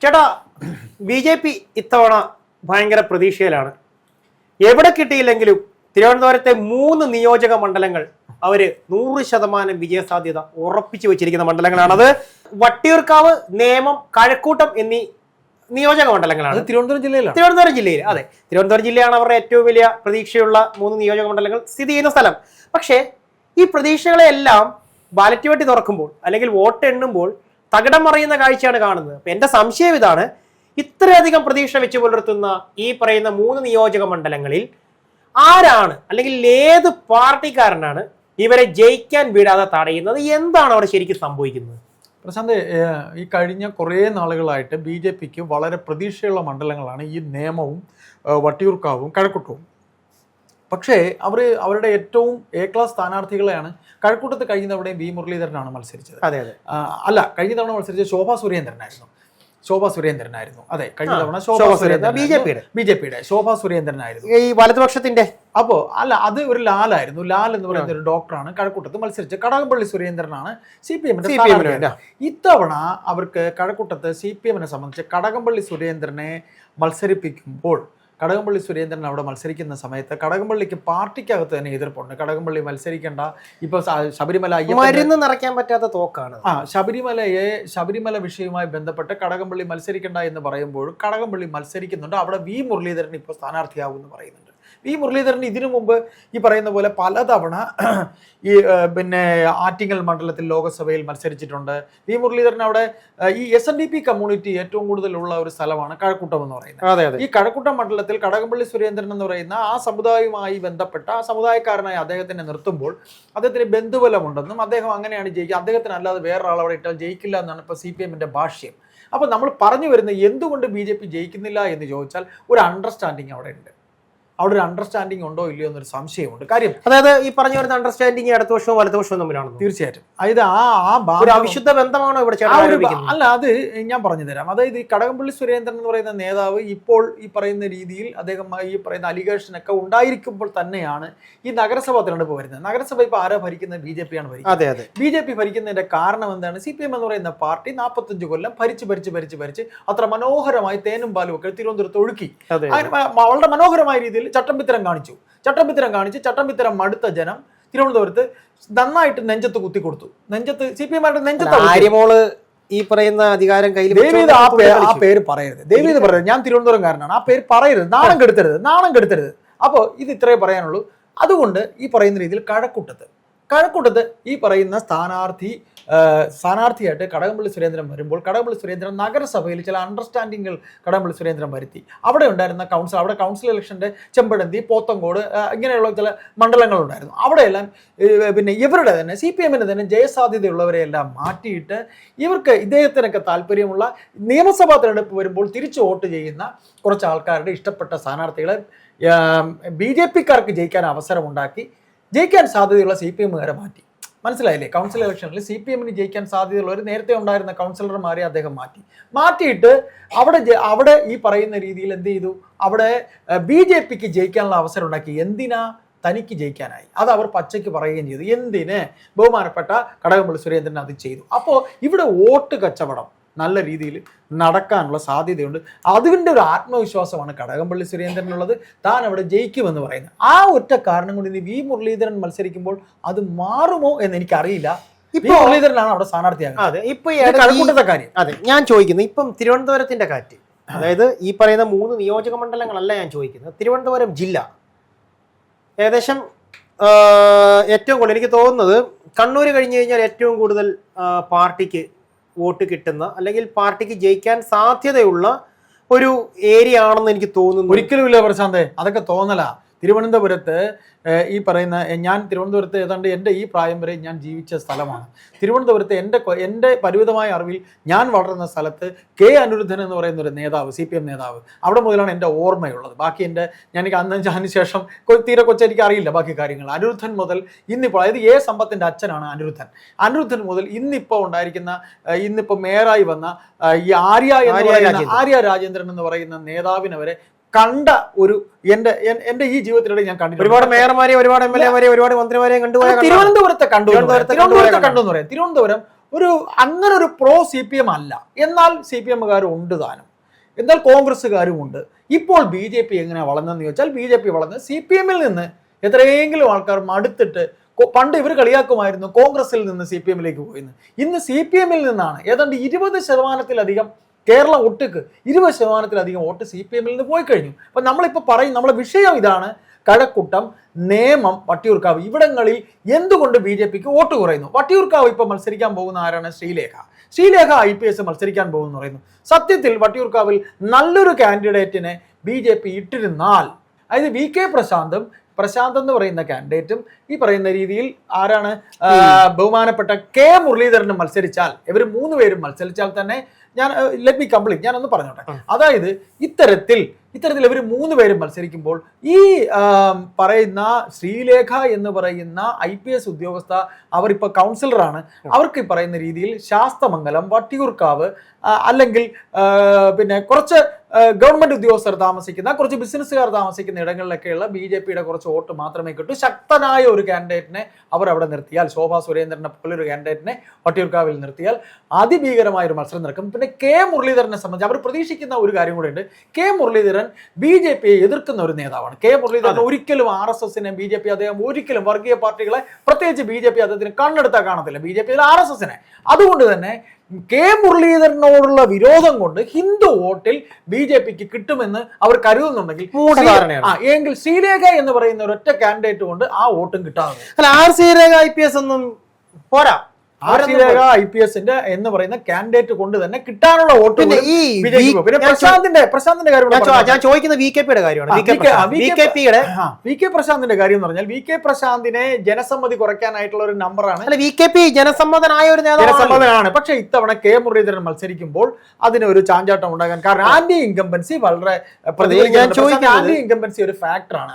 ചേട്ടാ, BJP ഇത്തവണ ഭയങ്കര പ്രതീക്ഷയിലാണ്. എവിടെ കിട്ടിയില്ലെങ്കിലും തിരുവനന്തപുരത്തെ 3 നിയോജക മണ്ഡലങ്ങൾ അവര് 100% വിജയസാധ്യത ഉറപ്പിച്ചു വെച്ചിരിക്കുന്ന മണ്ഡലങ്ങളാണ്. അത് വട്ടിയൂർക്കാവ്, നേമം, കഴക്കൂട്ടം എന്നീ നിയോജക മണ്ഡലങ്ങളാണ്. തിരുവനന്തപുരം ജില്ലയിൽ. അതെ, തിരുവനന്തപുരം ജില്ലയാണ് അവരുടെ ഏറ്റവും വലിയ പ്രതീക്ഷയുള്ള 3 നിയോജക മണ്ഡലങ്ങൾ സ്ഥിതി ചെയ്യുന്ന സ്ഥലം. പക്ഷേ ഈ പ്രതീക്ഷകളെല്ലാം ബാലറ്റ് പെട്ടി തുറക്കുമ്പോൾ അല്ലെങ്കിൽ വോട്ട് എണ്ണുമ്പോൾ തകിടം മറിയുന്ന കാഴ്ചയാണ് കാണുന്നത്. അപ്പൊ എന്റെ സംശയം ഇതാണ്, ഇത്രയധികം പ്രതീക്ഷ വെച്ച് പുലർത്തുന്ന ഈ പറയുന്ന 3 നിയോജക മണ്ഡലങ്ങളിൽ ആരാണ് അല്ലെങ്കിൽ ഏത് പാർട്ടിക്കാരനാണ് ഇവരെ ജയിക്കാൻ വിടാതെ തടയുന്നത്? എന്താണ് അവിടെ ശരിക്കും സംഭവിക്കുന്നത്? പ്രശാന്ത്, ഈ കഴിഞ്ഞ കുറേ നാളുകളായിട്ട് BJPക്ക് വളരെ പ്രതീക്ഷയുള്ള മണ്ഡലങ്ങളാണ് ഈ നേമവും വട്ടിയൂർക്കാവും കഴക്കൂട്ടവും. പക്ഷേ അവരുടെ ഏറ്റവും A ക്ലാസ് സ്ഥാനാർത്ഥികളെയാണ്. കഴക്കൂട്ടത്ത് കഴിഞ്ഞ തവണയും V മുരളീധരനാണ് മത്സരിച്ചത്. അല്ല, കഴിഞ്ഞ തവണ മത്സരിച്ചത് ശോഭാ സുരേന്ദ്രനായിരുന്നു. അതെ, കഴിഞ്ഞ തവണ BJPയുടെ ശോഭാ സുരേന്ദ്രനായിരുന്നു, ഈ വലതുപക്ഷത്തിന്റെ. അപ്പോ അല്ല, അത് ഒരു ലാലായിരുന്നു. ലാൽ എന്ന് പറയുന്ന ഒരു ഡോക്ടറാണ് കഴക്കൂട്ടത്ത് മത്സരിച്ചത്. കടകംപള്ളി സുരേന്ദ്രനാണ് CPM. ഇത്തവണ അവർക്ക് കഴക്കൂട്ടത്ത് CPM സംബന്ധിച്ച് കടകംപള്ളി സുരേന്ദ്രനെ മത്സരിപ്പിക്കുമ്പോൾ കടകംപള്ളി സുരേന്ദ്രൻ അവിടെ മത്സരിക്കുന്ന സമയത്ത് കടകംപള്ളിക്ക് പാർട്ടിക്കകത്ത് തന്നെ എതിർപ്പുണ്ട്. കടകംപള്ളി മത്സരിക്കേണ്ട, ഇപ്പൊ ശബരിമല മരുന്ന് നിറയ്ക്കാൻ പറ്റാത്ത തോക്കാണ്. ശബരിമല വിഷയവുമായി ബന്ധപ്പെട്ട് കടകംപള്ളി മത്സരിക്കേണ്ട എന്ന് പറയുമ്പോഴും കടകംപള്ളി മത്സരിക്കുന്നുണ്ട്. അവിടെ V മുരളീധരൻ ഇപ്പോൾ സ്ഥാനാർത്ഥിയാകും എന്ന് പറയുന്നുണ്ട്. V മുരളീധരൻ ഇതിനു മുമ്പ് ഈ പറയുന്ന പോലെ പലതവണ ഈ ആറ്റിങ്ങൽ മണ്ഡലത്തിൽ ലോകസഭയിൽ മത്സരിച്ചിട്ടുണ്ട്. V മുരളീധരൻ അവിടെ ഈ SNDP കമ്മ്യൂണിറ്റി ഏറ്റവും കൂടുതലുള്ള ഒരു സ്ഥലമാണ് കഴക്കൂട്ടം എന്ന് പറയുന്നത്. ഈ കഴക്കൂട്ടം മണ്ഡലത്തിൽ കടകംപള്ളി സുരേന്ദ്രൻ എന്ന് പറയുന്ന ആ സമുദായവുമായി ബന്ധപ്പെട്ട ആ സമുദായക്കാരനായി അദ്ദേഹത്തിനെ നിർത്തുമ്പോൾ അദ്ദേഹത്തിന് ബന്ധുബലമുണ്ടെന്നും അദ്ദേഹം അങ്ങനെയാണ് ജയിക്കുക, അദ്ദേഹത്തിന് അല്ലാതെ വേറൊരാൾ അവിടെ ഇട്ടാൽ ജയിക്കില്ല എന്നാണ് ഇപ്പോൾ CPMന്റെ ഭാഷ്യം. അപ്പോൾ നമ്മൾ പറഞ്ഞു വരുന്നത് എന്തുകൊണ്ട് BJP ജയിക്കുന്നില്ല എന്ന് ചോദിച്ചാൽ ഒരു അണ്ടർസ്റ്റാൻഡിങ് അവിടെ ഉണ്ട്. അവിടെ ഒരു അണ്ടർസ്റ്റാൻഡിങ് ഉണ്ടോ ഇല്ലയോ എന്നൊരു സംശയമുണ്ട്. കാര്യം അതായത് ഈ പറഞ്ഞു വരുന്ന അണ്ടർസ്റ്റാൻഡിങ് ഇടതുപക്ഷവും വലതുപക്ഷവും തമ്മിലാണ്. തീർച്ചയായിട്ടും. അതായത് അവിശുദ്ധ ബന്ധമാണോ ഇവിടെ? അല്ല, അത് ഞാൻ പറഞ്ഞു തരാം. അതായത് ഈ കടകംപള്ളി സുരേന്ദ്രൻ എന്ന് പറയുന്ന നേതാവ് ഇപ്പോൾ ഈ പറയുന്ന രീതിയിൽ അദ്ദേഹം ഈ പറയുന്ന അലിഗേഷനൊക്കെ ഉണ്ടായിരിക്കുമ്പോൾ തന്നെയാണ് ഈ നഗരസഭ തിരഞ്ഞെടുപ്പ് വരുന്നത്. നഗരസഭ ഇപ്പോൾ ആരാ ഭരിക്കുന്നത്? BJP ആണ് ഭരിക്കുന്നത്. BJP ഭരിക്കുന്നതിന്റെ കാരണം എന്താണ്? CPM എന്ന് പറയുന്ന പാർട്ടി 45 കൊല്ലം ഭരിച്ച് അത്ര മനോഹരമായി തേനും പാലും ഒക്കെ തിരുവനന്തപുരത്ത് ഒഴുക്കി വളരെ മനോഹരമായ രീതിയിൽ ചട്ടം പിത്തരം മടുത്ത ജനം തിരുവനന്തപുരത്ത് നന്നായിട്ട് നെഞ്ചത്ത് കുത്തി കൊടുത്തു. CPM നെഞ്ചത്ത് ഈ പറയുന്ന അധികാരം കയ്യിൽ ആ പേര് പറയരുത്, ദയവീത് പറയരുത്. ഞാൻ തിരുവനന്തപുരംകാരനാണ്, ആ പേര് പറയരുത്, നാണം കെടുത്തരുത്. അപ്പോൾ ഇത് ഇത്രേ പറയാനുള്ളൂ. അതുകൊണ്ട് ഈ പറയുന്ന രീതിയിൽ കഴക്കൂട്ടത്ത് ഈ പറയുന്ന സ്ഥാനാർത്ഥിയായിട്ട് കടകംപള്ളി സുരേന്ദ്രൻ വരുമ്പോൾ കടകംപള്ളി സുരേന്ദ്രൻ നഗരസഭയിൽ ചില അണ്ടർസ്റ്റാൻഡിങ്ങുകൾ കടകംപള്ളി സുരേന്ദ്രൻ വരുത്തി. അവിടെ ഉണ്ടായിരുന്ന കൗൺസിൽ ഇലക്ഷൻ്റെ ചെമ്പഴന്തി, പോത്തങ്കോട് ഇങ്ങനെയുള്ള ചില മണ്ഡലങ്ങളുണ്ടായിരുന്നു. അവിടെയെല്ലാം ഇവരുടെ തന്നെ CPMന് തന്നെ ജയസാധ്യതയുള്ളവരെയെല്ലാം മാറ്റിയിട്ട് ഇവർക്ക് ഇദ്ദേഹത്തിനൊക്കെ താല്പര്യമുള്ള നിയമസഭാ തിരഞ്ഞെടുപ്പ് വരുമ്പോൾ തിരിച്ചു വോട്ട് ചെയ്യുന്ന കുറച്ച് ആൾക്കാരുടെ ഇഷ്ടപ്പെട്ട സ്ഥാനാർത്ഥികളെ BJPക്കാർക്ക് ജയിക്കാൻ അവസരമുണ്ടാക്കി ജയിക്കാൻ സാധ്യതയുള്ള CPMകാരെ മാറ്റി. മനസ്സിലായില്ലേ? കൗൺസിൽ ഇലക്ഷനിൽ CPMന് ജയിക്കാൻ സാധ്യതയുള്ളവർ നേരത്തെ ഉണ്ടായിരുന്ന കൗൺസിലർമാരെ അദ്ദേഹം മാറ്റിയിട്ട് അവിടെ ഈ പറയുന്ന രീതിയിൽ എന്ത് ചെയ്തു? അവിടെ BJPക്ക് ജയിക്കാനുള്ള അവസരം ഉണ്ടാക്കി. എന്തിനാ? തനിക്ക് ജയിക്കാനായി. അത് അവർ പച്ചയ്ക്ക് പറയുകയും ചെയ്തു. എന്തിന്? ബഹുമാനപ്പെട്ട കടകംപള്ളി സുരേന്ദ്രൻ അത് ചെയ്തു. അപ്പോൾ ഇവിടെ വോട്ട് കച്ചവടം നല്ല രീതിയിൽ നടക്കാനുള്ള സാധ്യതയുണ്ട്. അതിൻ്റെ ഒരു ആത്മവിശ്വാസമാണ് കടകംപള്ളി സുരേന്ദ്രനുള്ളത്. താൻ അവിടെ ജയിക്കുമെന്ന് പറയുന്നത്. ആ ഒറ്റ കാരണം കൊണ്ട് ഇനി V മുരളീധരൻ മത്സരിക്കുമ്പോൾ അത് മാറുമോ എന്ന് എനിക്കറിയില്ല. മുരളീധരനാണ് അവിടെ സ്ഥാനാർത്ഥിയാകുന്നത്. കാര്യം അതെ ഞാൻ ചോദിക്കുന്നത് ഇപ്പം തിരുവനന്തപുരത്തിന്റെ കാറ്റ്, അതായത് ഈ പറയുന്ന 3 നിയോജക മണ്ഡലങ്ങളല്ല ഞാൻ ചോദിക്കുന്നത്, തിരുവനന്തപുരം ജില്ല ഏകദേശം ഏറ്റവും കൂടുതൽ എനിക്ക് തോന്നുന്നത് കണ്ണൂർ കഴിഞ്ഞു കഴിഞ്ഞാൽ ഏറ്റവും കൂടുതൽ പാർട്ടിക്ക് വോട്ട് കിട്ടുന്ന അല്ലെങ്കിൽ പാർട്ടിക്ക് ജയിക്കാൻ സാധ്യതയുള്ള ഒരു ഏരിയ ആണെന്ന് എനിക്ക് തോന്നുന്നു. ഒരിക്കലുമില്ല പ്രശാന്തേ, അതൊക്കെ തോന്നലാ. തിരുവനന്തപുരത്ത് ഈ പറയുന്ന ഞാൻ തിരുവനന്തപുരത്ത് ഏതാണ്ട് എൻ്റെ ഈ പ്രായം വരെ ഞാൻ ജീവിച്ച സ്ഥലമാണ്. തിരുവനന്തപുരത്ത് എൻ്റെ പരിമിതമായ അറിവിൽ ഞാൻ വളർന്ന സ്ഥലത്ത് K അനിരുദ്ധൻ എന്ന് പറയുന്ന ഒരു നേതാവ്, CPM നേതാവ്, അവിടെ മുതലാണ് എൻ്റെ ഓർമ്മയുള്ളത്. ബാക്കി എനിക്ക് അതിന് ശേഷം തീരെ കൊച്ചെനിക്ക് അറിയില്ല ബാക്കി കാര്യങ്ങൾ. അനിരുദ്ധൻ മുതൽ ഇന്നിപ്പോൾ, അതായത് A സമ്പത്തിൻ്റെ അച്ഛനാണ് അനിരുദ്ധൻ മുതൽ ഇന്നിപ്പോൾ മേയറായി വന്ന ഈ ആര്യ രാജേന്ദ്രൻ എന്ന് പറയുന്ന നേതാവിനെ വരെ കണ്ട ഒരു എന്റെ ഈ ജീവിതത്തിലൂടെ ഞാൻ കണ്ടിട്ടുണ്ട്. ഒരുപാട് മേയർമാരെ, ഒരുപാട് MLA മാരെ, ഒരുപാട് മന്ത്രിമാരെയും തിരുവനന്തപുരത്തെ കണ്ടു എന്ന് പറയാം. തിരുവനന്തപുരം അങ്ങനെ ഒരു പ്രോ CPM അല്ല. എന്നാൽ CPMകാരും ഉണ്ട് താനും, എന്നാൽ കോൺഗ്രസ്സുകാരും ഉണ്ട്. ഇപ്പോൾ BJP എങ്ങനെയാണ് വളർന്നതെന്ന് ചോദിച്ചാൽ BJP വളർന്ന് CPMൽ നിന്ന് എത്രയെങ്കിലും ആൾക്കാർ മടുത്തിട്ട്, പണ്ട് ഇവർ കളിയാക്കുമായിരുന്നു കോൺഗ്രസിൽ നിന്ന് CPMലേക്ക് പോയിന്ന്. ഇന്ന് CPMൽ നിന്നാണ് ഏതാണ്ട് 20% കേരളം ഒട്ടുക്ക് 20% വോട്ട് CPMൽ നിന്ന് പോയി കഴിഞ്ഞു. അപ്പൊ നമ്മളിപ്പോൾ പറയും, നമ്മളെ വിഷയം ഇതാണ്, കഴക്കൂട്ടം, നേമം, വട്ടിയൂർക്കാവ് ഇവിടങ്ങളിൽ എന്തുകൊണ്ട് BJPക്ക് വോട്ട് കുറയുന്നു. വട്ടിയൂർക്കാവ് ഇപ്പൊ മത്സരിക്കാൻ പോകുന്ന ആരാണ്? ശ്രീലേഖ IPS മത്സരിക്കാൻ പോകുന്നു പറയുന്നു. സത്യത്തിൽ വട്ടിയൂർക്കാവിൽ നല്ലൊരു കാൻഡിഡേറ്റിനെ BJP ഇട്ടിരുന്നാൽ, അതായത് VK പ്രശാന്ത് എന്ന് പറയുന്ന കാൻഡിഡേറ്റും ഈ പറയുന്ന രീതിയിൽ ആരാണ് ബഹുമാനപ്പെട്ട K മുരളീധരനും മത്സരിച്ചാൽ, ഇവർ 3 പേരും മത്സരിച്ചാൽ തന്നെ ഞാനൊന്ന് പറഞ്ഞോട്ടെ. അതായത് ഇത്തരത്തിൽ ഇവർ 3 പേരും മത്സരിക്കുമ്പോൾ ഈ പറയുന്ന ശ്രീലേഖ എന്ന് പറയുന്ന IPS ഉദ്യോഗസ്ഥ, അവരിപ്പോൾ കൗൺസിലറാണ്, അവർക്ക് ഈ പറയുന്ന രീതിയിൽ ശാസ്തമംഗലം, വട്ടിയൂർക്കാവ് അല്ലെങ്കിൽ പിന്നെ കുറച്ച് ഗവൺമെന്റ് ഉദ്യോഗസ്ഥർ താമസിക്കുന്ന, കുറച്ച് ബിസിനസ്സുകാർ താമസിക്കുന്ന ഇടങ്ങളിലൊക്കെയുള്ള BJPയുടെ കുറച്ച് വോട്ട് മാത്രമേ കിട്ടൂ. ശക്തനായ ഒരു കാൻഡിഡേറ്റിനെ അവർ അവിടെ നിർത്തിയാൽ, ശോഭാ സുരേന്ദ്രനെ പോലൊരു കാൻഡിഡേറ്റിനെ വട്ടിയൂർക്കാവിൽ നിർത്തിയാൽ അതിഭീകരമായ ഒരു മത്സരം നടക്കും. പിന്നെ K മുരളീധരനെ സംബന്ധിച്ച് അവർ പ്രതീക്ഷിക്കുന്ന ഒരു കാര്യം കൂടെ ഉണ്ട്. K മുരളീധരൻ BJPയെ എതിർക്കുന്ന ഒരു നേതാവാണ്. K മുരളീധരൻ ഒരിക്കലും RSSനെ BJP, അദ്ദേഹം ഒരിക്കലും വർഗീയ പാർട്ടികളെ, പ്രത്യേകിച്ച് BJP അദ്ദേഹത്തിന് കണ്ണെടുത്താൽ കാണത്തില്ല, BJPയിൽ RSSനെ. അതുകൊണ്ട് തന്നെ K മുരളീധരനോടുള്ള വിരോധം കൊണ്ട് ഹിന്ദു വോട്ടിൽ BJPക്ക് കിട്ടുമെന്ന് അവർ കരുതുന്നുണ്ടെങ്കിൽ എങ്കിൽ ശ്രീലേഖ എന്ന് പറയുന്ന ഒരൊറ്റ കാൻഡിഡേറ്റ് കൊണ്ട് ആ വോട്ടും കിട്ടാതെ. അല്ല, ശ്രീലേഖ IPS ഒന്നും പോരാ. ശ്രീലേഖ IPSന്റെ എന്ന് പറയുന്ന കാൻഡിഡേറ്റ് കൊണ്ട് തന്നെ കിട്ടാനുള്ള വോട്ട്. പിന്നെ പ്രശാന്തിന്റെ കാര്യം ഞാൻ ചോദിക്കുന്നത് VKPയുടെ കാര്യമാണ്. VK പ്രശാന്തിന്റെ കാര്യം എന്ന് പറഞ്ഞാൽ VK പ്രശാന്തിനെ ജനസമ്മതി കുറയ്ക്കാനായിട്ടുള്ള ഒരു നമ്പറാണ്. അല്ല, VKP ജനസമ്മതനായ ഒരു ജനസമ്മതനാണ്. പക്ഷെ ഇത്തവണ K മുരളീധരൻ മത്സരിക്കുമ്പോൾ അതിന് ഒരു ചാഞ്ചാട്ടം ഉണ്ടാകാൻ കാരണം ആന്റി ഇൻകംബൻസി വളരെ ആന്റി ഇൻകംബൻസി ഒരു ഫാക്ടറാണ്.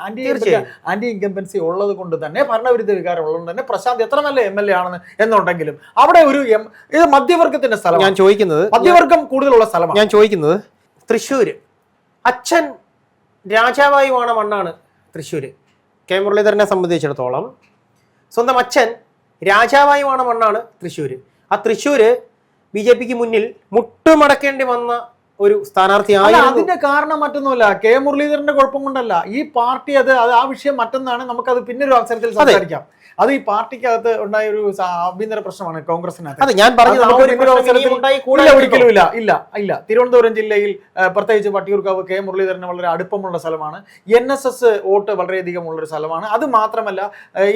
ആന്റി ഇൻകംബൻസി ഉള്ളത് കൊണ്ട് തന്നെ, ഭരണവിരുദ്ധ വികാരം ഉള്ളത് തന്നെ പ്രശാന്ത് എത്ര നല്ല MLA ആണെന്ന് എന്നുണ്ടെങ്കിലും അവിടെ ഒരു ഇത് മധ്യവർഗത്തിന്റെ സ്ഥലം. ഞാൻ ചോദിക്കുന്നത് മധ്യവർഗം കൂടുതലുള്ള സ്ഥലമാണ്. ഞാൻ ചോദിക്കുന്നത് തൃശ്ശൂര് അച്ഛൻ രാജാവായി വാണ മണ്ണാണ് തൃശ്ശൂര്. K മുരളീധരനെ സംബന്ധിച്ചിടത്തോളം സ്വന്തം അച്ഛൻ രാജാവായി വാണ മണ്ണാണ് തൃശ്ശൂര്. ആ തൃശ്ശൂര് BJPക്ക് മുന്നിൽ മുട്ടുമടക്കേണ്ടി വന്ന ഒരു സ്ഥാനാർത്ഥിയാണ്. അതിന്റെ കാരണം മറ്റൊന്നുമല്ല, K മുരളീധരന്റെ കുഴപ്പം കൊണ്ടല്ല. ഈ പാർട്ടി അത് ആ വിഷയം മറ്റൊന്നാണ്. നമുക്കത് പിന്നൊരു അവസരത്തിൽ സംസാരിക്കാം. അത് ഈ പാർട്ടിക്കകത്ത് ഉണ്ടായ ഒരു ആഭ്യന്തര പ്രശ്നമാണ് കോൺഗ്രസിനകത്ത്. ഒരിക്കലും ഇല്ല. തിരുവനന്തപുരം ജില്ലയിൽ പ്രത്യേകിച്ച് വട്ടിയൂർക്കാവ് K മുരളീധരന് വളരെ അടുപ്പമുള്ള സ്ഥലമാണ്. NSS വോട്ട് വളരെയധികം ഉള്ളൊരു സ്ഥലമാണ്. അത് മാത്രമല്ല,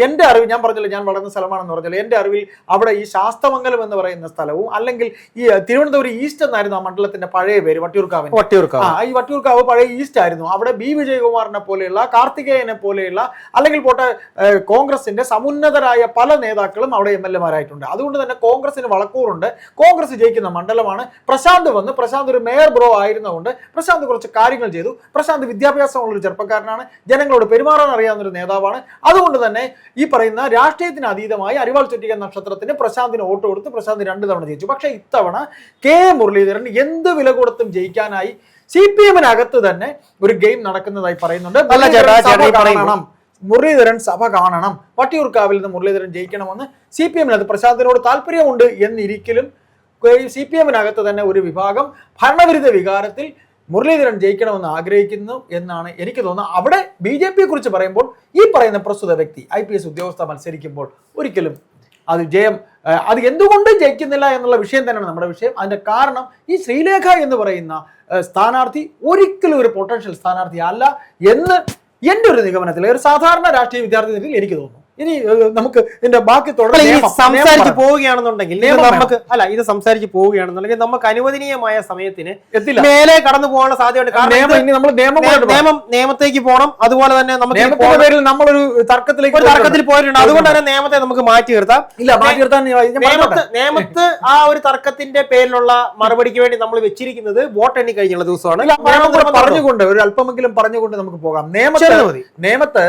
എൻ്റെ അറിവ്, ഞാൻ പറഞ്ഞില്ല ഞാൻ വളർന്ന സ്ഥലമാണെന്ന് പറഞ്ഞാൽ, എൻ്റെ അറിവിൽ അവിടെ ഈ ശാസ്തമംഗലം എന്ന് പറയുന്ന സ്ഥലവും, അല്ലെങ്കിൽ ഈ തിരുവനന്തപുരം ഈസ്റ്റ് എന്നായിരുന്നു ആ മണ്ഡലത്തിന്റെ പഴയ പേര്, വട്ടിയൂർക്കാവ്. ഈ വട്ടിയൂർക്കാവ് പഴയ ഈസ്റ്റ് ആയിരുന്നു. അവിടെ B വിജയകുമാറിനെ പോലെയുള്ള, കാർത്തികേയനെ പോലെയുള്ള, അല്ലെങ്കിൽ പോട്ടെ കോൺഗ്രസിന്റെ ഉന്നതരായ പല നേതാക്കളും അവിടെ MLA-മാരായിട്ടുണ്ട്. അതുകൊണ്ട് തന്നെ കോൺഗ്രസിന് വളക്കൂറുണ്ട്. കോൺഗ്രസ് ജയിക്കുന്ന മണ്ഡലമാണ്. പ്രശാന്ത് ഒരു മേയർ ബ്രോ ആയിരുന്നതുകൊണ്ട് പ്രശാന്ത് കുറച്ച് കാര്യങ്ങൾ ചെയ്തു. പ്രശാന്ത് വിദ്യാഭ്യാസമുള്ള ഒരു ചെറുപ്പക്കാരനാണ്, ജനങ്ങളോട് പെരുമാറാൻ അറിയാവുന്ന ഒരു നേതാവാണ്. അതുകൊണ്ട് തന്നെ ഈ പറയുന്ന രാഷ്ട്രീയത്തിന് അതീതമായി അരിവാൾ ചുറ്റിക നക്ഷത്രത്തിന് പ്രശാന്തിന് വോട്ട് കൊടുത്ത് പ്രശാന്ത് 2 തവണ ജയിച്ചു. പക്ഷെ ഇത്തവണ K മുരളീധരൻ എന്ത് വില കൊടുത്തും ജയിക്കാനായി CPM-നകത്ത് തന്നെ ഒരു ഗെയിം നടക്കുന്നതായി പറയുന്നുണ്ട്. മുരളീധരൻ സഭ കാണണം, വട്ടിയൂർക്കാവിൽ നിന്ന് മുരളീധരൻ ജയിക്കണമെന്ന് CPM-നകത്ത് പ്രശാന്തിനോട് താല്പര്യമുണ്ട് എന്നിരിക്കലും CPM-നകത്ത് തന്നെ ഒരു വിഭാഗം ഭരണവിരുദ്ധ വികാരത്തിൽ മുരളീധരൻ ജയിക്കണമെന്ന് ആഗ്രഹിക്കുന്നു എന്നാണ് എനിക്ക് തോന്നുന്നത്. അവിടെ BJPയെ കുറിച്ച് പറയുമ്പോൾ ഈ പറയുന്ന പ്രസ്തുത വ്യക്തി IPS ഉദ്യോഗസ്ഥ മത്സരിക്കുമ്പോൾ ഒരിക്കലും അത് ജയം, അത് എന്തുകൊണ്ടും ജയിക്കുന്നില്ല എന്നുള്ള വിഷയം തന്നെയാണ് നമ്മുടെ വിഷയം. അതിന്റെ കാരണം ഈ ശ്രീലേഖ എന്ന് പറയുന്ന സ്ഥാനാർത്ഥി ഒരിക്കലും ഒരു പൊട്ടൻഷ്യൽ സ്ഥാനാർത്ഥി അല്ല എന്ന് എൻ്റെ ഒരു നിഗമനത്തിൽ, ഒരു സാധാരണ രാഷ്ട്രീയ വിദ്യാർത്ഥി നിലയിൽ എനിക്ക് തോന്നുന്നു. ഇനി നമുക്ക് ഇതിന്റെ ബാക്കി സംസാരിച്ച് പോവുകയാണെന്നുണ്ടെങ്കിൽ നമുക്ക് അനുവദനീയമായ സമയത്തിന് മേലെ കടന്നു പോകാനുള്ള സാധ്യതയുണ്ട്. നിയമത്തേക്ക് പോകണം. അതുപോലെ തന്നെ നമുക്ക് നമ്മളൊരു തർക്കത്തിൽ പോയിട്ടുണ്ട്. അതുകൊണ്ട് തന്നെ നിയമത്തെ നമുക്ക് മാറ്റി നിർത്താം. നിയമത്ത് ആ ഒരു തർക്കത്തിന്റെ പേരിലുള്ള മറുപടിക്ക് വേണ്ടി നമ്മൾ വെച്ചിരിക്കുന്നത് വോട്ട് എണ്ണി കഴിഞ്ഞുള്ള ദിവസമാണ്. പറഞ്ഞുകൊണ്ട് ഒരു അല്പമെങ്കിലും പറഞ്ഞുകൊണ്ട് നമുക്ക് പോകാം. നിയമത്ത്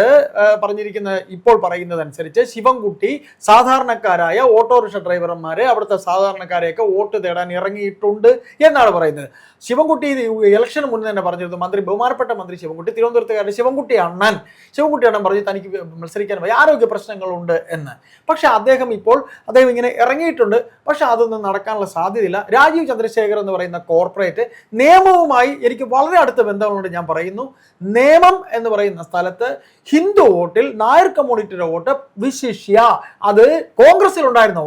പറഞ്ഞിരിക്കുന്ന ഇപ്പോൾ പറയുന്നത് അനുസരിച്ച് ശിവൻകുട്ടി സാധാരണക്കാരായ ഓട്ടോറിക്ഷ ഡ്രൈവർമാരെ, അവിടുത്തെ സാധാരണക്കാരെയൊക്കെ വോട്ട് തേടാൻ ഇറങ്ങിയിട്ടുണ്ട് എന്നാണ് പറയുന്നത്. ശിവൻകുട്ടി ഇലക്ഷന് മുന്നേ തന്നെ പറഞ്ഞിരുന്നു, ബഹുമാനപ്പെട്ട മന്ത്രി ശിവൻകുട്ടി, തിരുവനന്തപുരത്തുകാരൻ ശിവൻകുട്ടി അണ്ണൻ പറഞ്ഞു തനിക്ക് മത്സരിക്കാൻ വയ്യ, ആരോഗ്യ പ്രശ്നങ്ങളുണ്ട് എന്ന്. പക്ഷെ അദ്ദേഹം ഇങ്ങനെ ഇറങ്ങിയിട്ടുണ്ട്. പക്ഷെ അതൊന്നും നടക്കാനുള്ള സാധ്യതയില്ല. രാജീവ് ചന്ദ്രശേഖർ എന്ന് പറയുന്ന കോർപ്പറേറ്റ് നിയമവുമായി എനിക്ക് വളരെ അടുത്ത ബന്ധങ്ങളുണ്ട്. ഞാൻ പറയുന്നു, നേമം എന്ന് പറയുന്ന സ്ഥലത്ത് ഹിന്ദു വോട്ടിൽ നായർ കമ്മ്യൂണിറ്റിയുടെ വോട്ട് വിശിഷ്യ അത് കോൺഗ്രസിലുണ്ടായിരുന്ന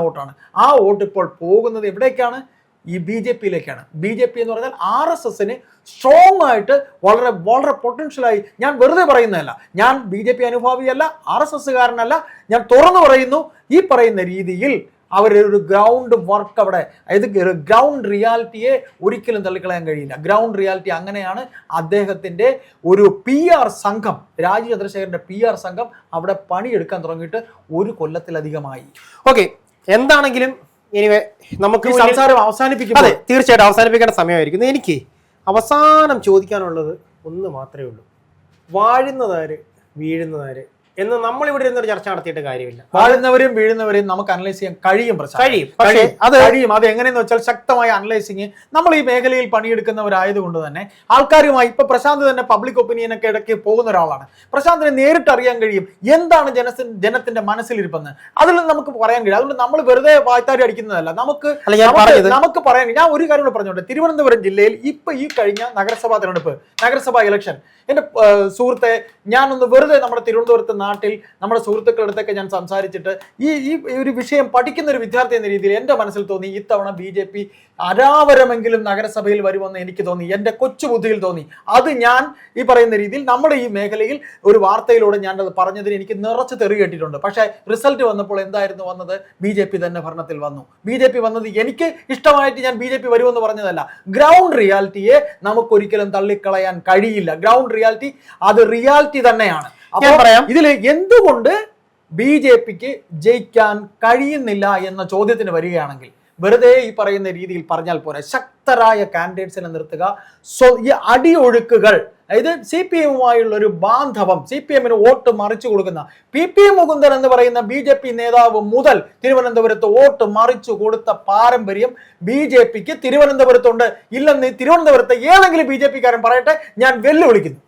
വോട്ടാണ്. ആ വോട്ട് ഇപ്പോൾ പോകുന്നത് എവിടേക്കാണ്? ഈ BJP യിലേക്കാണ്. BJP എന്ന് പറഞ്ഞാൽ RSSന് സ്ട്രോങ് ആയിട്ട് വളരെ വളരെ പൊട്ടൻഷ്യലായി, ഞാൻ വെറുതെ പറയുന്നതല്ല, ഞാൻ BJP അനുഭാവിയല്ല, RSSകാരനല്ല, ഞാൻ തുറന്നു പറയുന്നു, ഈ പറയുന്ന രീതിയിൽ അവരൊരു ഗ്രൗണ്ട് വർക്ക് അവിടെ, അതായത് ഗ്രൗണ്ട് റിയാലിറ്റിയെ ഒരിക്കലും തള്ളിക്കളയാൻ കഴിയില്ല. ഗ്രൗണ്ട് റിയാലിറ്റി അങ്ങനെയാണ്. അദ്ദേഹത്തിൻ്റെ ഒരു PR സംഘം, രാജീവ് ചന്ദ്രശേഖരൻ്റെ PR സംഘം അവിടെ പണിയെടുക്കാൻ തുടങ്ങിയിട്ട് 1 കൊല്ലത്തിലധികമായി. ഓക്കെ, എന്താണെങ്കിലും നമുക്ക് സംസാരം അവസാനിപ്പിക്കും. അതെ, തീർച്ചയായിട്ടും അവസാനിപ്പിക്കേണ്ട സമയമായിരിക്കുന്നു. എനിക്ക് അവസാനം ചോദിക്കാനുള്ളത് ഒന്ന് മാത്രമേ ഉള്ളൂ. വാഴുന്നതാര് വീഴുന്നതാര് എന്ന് നമ്മളിവിടെ ഇരുന്നൊരു ചർച്ച നടത്തിയിട്ട് കാര്യമില്ല. വാഴുന്നവരെയും വീഴുന്നവരെയും നമുക്ക് അനലൈസ് ചെയ്യാൻ കഴിയും. പക്ഷേ അത് എങ്ങനെയെന്ന് വെച്ചാൽ ശക്തമായ അനലൈസിങ് നമ്മൾ ഈ മേഖലയിൽ പണിയെടുക്കുന്നവരായതുകൊണ്ട് തന്നെ ആൾക്കാരുമായി ഇപ്പൊ പ്രശാന്ത് തന്നെ പബ്ലിക് ഒപ്പീനിയൻ ഒക്കെ ഇടയ്ക്ക് പോകുന്ന ഒരാളാണ്. പ്രശാന്തിനെ നേരിട്ട് അറിയാൻ കഴിയും എന്താണ് ജനത്തിന്റെ മനസ്സിലിരിപ്പെന്ന്. അതിൽ നമുക്ക് പറയാൻ കഴിയും. അതുകൊണ്ട് നമ്മൾ വെറുതെ വായ്ത്താരി അടിക്കുന്നതല്ല. നമുക്ക് പറയാൻ, ഞാൻ ഒരു കാര്യം കൂടെ പറഞ്ഞോട്ടെ. തിരുവനന്തപുരം ജില്ലയിൽ ഇപ്പൊ ഈ കഴിഞ്ഞ നഗരസഭാ ഇലക്ഷൻ, എന്റെ സുഹൃത്തെ, ഞാനൊന്ന് വെറുതെ നമ്മുടെ തിരുവനന്തപുരത്ത് നാട്ടിൽ നമ്മുടെ സുഹൃത്തുക്കളുടെ അടുത്തൊക്കെ ഞാൻ സംസാരിച്ചിട്ട് ഈ ഒരു വിഷയം പഠിക്കുന്ന ഒരു വിദ്യാർത്ഥി എന്ന രീതിയിൽ എൻ്റെ മനസ്സിൽ തോന്നി, ഇത്തവണ BJP അരാവരമെങ്കിലും നഗരസഭയിൽ വരുമെന്ന് എനിക്ക് തോന്നി, എൻ്റെ കൊച്ചു ബുദ്ധിയിൽ തോന്നി. അത് ഞാൻ ഈ പറയുന്ന രീതിയിൽ നമ്മുടെ ഈ മേഖലയിൽ ഒരു വാർത്തയിലൂടെ ഞാൻ അത് പറഞ്ഞതിന് എനിക്ക് നിറച്ച് തെറി കേട്ടിട്ടുണ്ട്. പക്ഷേ റിസൾട്ട് വന്നപ്പോൾ എന്തായിരുന്നു വന്നത്? BJP തന്നെ ഭരണത്തിൽ വന്നു. BJP വന്നത് എനിക്ക് ഇഷ്ടമായിട്ട് ഞാൻ BJP വരുമെന്ന് പറഞ്ഞതല്ല. ഗ്രൗണ്ട് റിയാലിറ്റിയെ നമുക്കൊരിക്കലും തള്ളിക്കളയാൻ കഴിയില്ല. ഗ്രൗണ്ട് റിയാലിറ്റി അത് റിയാലിറ്റി തന്നെയാണ്. ഇതിൽ എന്തുകൊണ്ട് BJPക്ക് ജയിക്കാൻ കഴിയുന്നില്ല എന്ന ചോദ്യത്തിന് വരികയാണെങ്കിൽ, വെറുതെ ഈ പറയുന്ന രീതിയിൽ പറഞ്ഞാൽ പോരാ. ശക്തരായ കാൻഡിഡേറ്റ്സിനെ നിർത്തുക, ഈ അടിയൊഴുക്കുകൾ, അതായത് CPM-യുമായുള്ള ഒരു ബാന്ധവം, CPM-ന് വോട്ട് മറിച്ചു കൊടുക്കുന്ന PP മുകുന്ദൻ എന്ന് പറയുന്ന BJP നേതാവ് മുതൽ തിരുവനന്തപുരത്ത് വോട്ട് മറിച്ചു കൊടുത്ത പാരമ്പര്യം BJPക്ക് തിരുവനന്തപുരത്തുണ്ട്. ഇല്ലെന്ന് തിരുവനന്തപുരത്ത് ഏതെങ്കിലും BJP-കാരൻ പറയട്ടെ, ഞാൻ വെല്ലുവിളിക്കുന്നു.